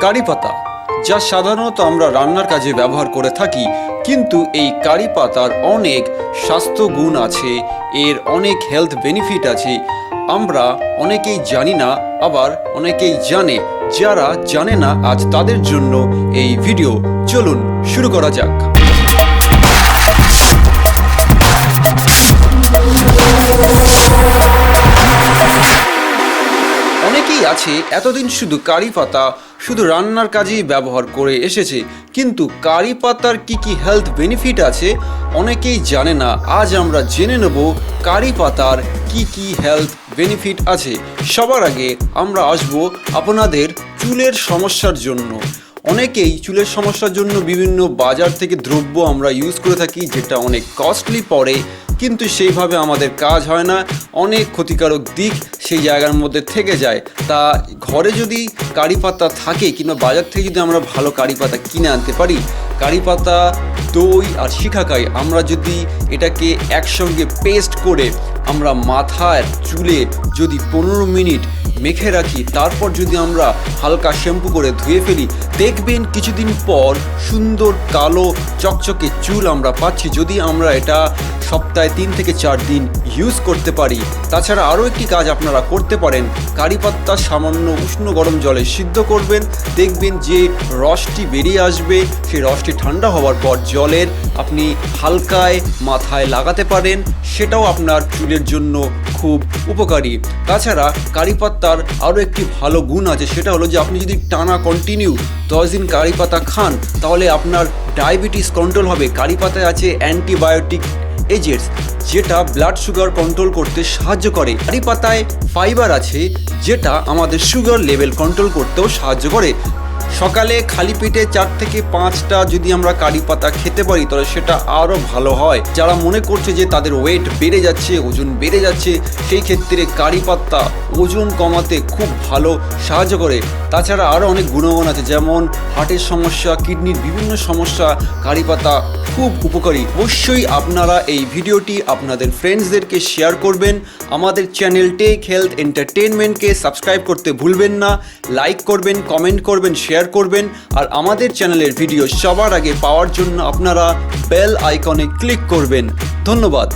কারি পাতা, যা সাধারণত আমরা রান্নার কাজে ব্যবহার করে থাকি, কিন্তু এই কারি পাতার অনেক স্বাস্থ্য গুণ আছে, এর অনেক হেলথ বেনিফিট আছে। আমরা অনেকেই জানি না, আবার অনেকেই জানে। যারা জানে না, আজ তাদের জন্য এই ভিডিও। চলুন শুরু করা যাক। অনেকেই আছে এতদিন শুধু কারি পাতা শুধু রান্নার কাজেই ব্যবহার করে এসেছে, কিন্তু কারি পাতার কি হেলথ বেনিফিট আছে অনেকেই জানে না। আজ আমরা জেনে নেব কারি পাতার কি হেলথ বেনিফিট আছে। সবার আগে আমরা আসব আপনাদের চুলের সমস্যার জন্য। অনেকেই চুলের সমস্যার জন্য বিভিন্ন বাজার থেকে দ্রব্য আমরা ইউজ করে থাকি, যেটা অনেক কস্টলি পড়ে, কিন্তু সেইভাবে আমাদের কাজ হয় না। অনেক ক্ষতিকারক দিক সেই জায়গার মধ্যে থেকে যায়। তা ঘরে যদি কারি পাতা থাকে কিংবা বাজার থেকে যদি আমরা ভালো কারি পাতা কিনে আনতে পারি, কারি পাতা, দই আর শিখাকাই আমরা যদি এটাকে একসঙ্গে পেস্ট করে আমরা মাথার চুলে যদি 15 মিনিট মেখে রাখি, তারপর যদি আমরা হালকা শ্যাম্পু করে ধুয়ে ফেলি, দেখবেন কিছুদিন পর সুন্দর কালো চকচকে চুল আমরা পাচ্ছি, যদি আমরা এটা সপ্তাহে 3 থেকে 4 দিন ইউজ করতে পারি। তাছাড়া আরও একটি কাজ আপনারা করতে পারেন, কারি পাতা সামান্য উষ্ণ গরম জলে সিদ্ধ করবেন, দেখবেন যে রসটি বেরিয়ে আসবে। সেই রসটি ঠান্ডা হওয়ার পর জলের আপনি হালকায় মাথায় লাগাতে পারেন, সেটাও আপনার চুলের জন্য খুব উপকারী। তাছাড়া কারি পাতার আরও একটি ভালো গুণ আছে, সেটা হলো যে আপনি যদি টানা কন্টিনিউ 10 দিন কারি পাতা খান, তাহলে আপনার ডায়াবেটিস কন্ট্রোল হবে। কারি পাতায় আছে অ্যান্টিবায়োটিক এজেন্টস, যেটা ব্লাড সুগার কন্ট্রোল করতে সাহায্য করে। কারি পাতায় ফাইবার আছে, যেটা আমাদের সুগার লেভেল কন্ট্রোল করতেও সাহায্য করে। সকালে খালি পেটে 4 থেকে 5টা যদি আমরা কারি পাতা খেতে পারি, তাহলে সেটা আরও ভালো হয়। যারা মনে করছে যে তাদের ওয়েট বেড়ে যাচ্ছে, ওজন বেড়ে যাচ্ছে, সেই ক্ষেত্রে কারি পাতা ওজন কমাতে খুব ভালো সাহায্য করে। তাছাড়া আরও অনেক গুণগুণ আছে, যেমন হার্টের সমস্যা, কিডনির বিভিন্ন সমস্যা কারি পাতা খুব উপকারী। অবশ্যই আপনারা এই ভিডিওটি আপনাদের ফ্রেন্ডসদেরকে শেয়ার করবেন। আমাদের চ্যানেল টেক হেলথ এন্টারটেনমেন্টকে সাবস্ক্রাইব করতে ভুলবেন না। লাইক করবেন, কমেন্ট করবেন, শেয়ার করবেন। আর আমাদের চ্যানেলের ভিডিও সবার আগে পাওয়ার জন্য আপনারা বেল আইকনে ক্লিক করবেন। ধন্যবাদ।